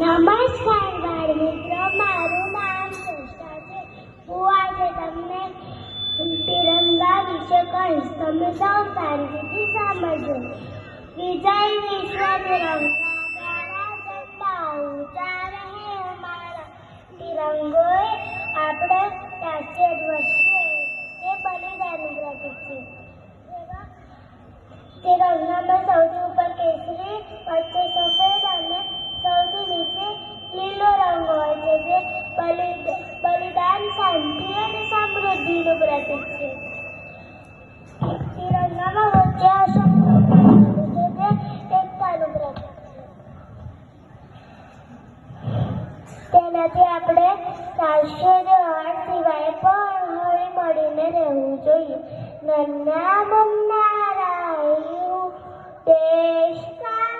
નમસ્કાર બાળ મિત્રો, મારું નામ શ્રેષ્ઠા છે. હું આજે તમને તિરંગા વિશે કહીશ. તમે સૌ શાંતિથી સાંભળજો. વિજય વિશ્વ તિરંગા પ્યારા ઝંડા ઊંચા રહે હમારા. તિરંગો એ આપણે રાષ્ટ્રીય ધ્વજ છે. તે બલિદાનનું પ્રતીક છે. તિરંગામાં સૌથી ઉપર કેસરી, વચ્ચે સફેદ અને સૌથી નીચે લીલો રંગ હોય છે, જે બલિદાન, શાંતિ અને સમૃદ્ધિનું પ્રતીક છે. તિરંગામાં વચ્ચે અશોક છે, જે એકતાનું પ્રતીક છે. તેનાથી આપણે રાષ્ટ્રીય તહેવાર સિવાય પણ હળી મળીને રહેવું જોઈએ. નન્ના મુન્ના રાયુ દેશ કા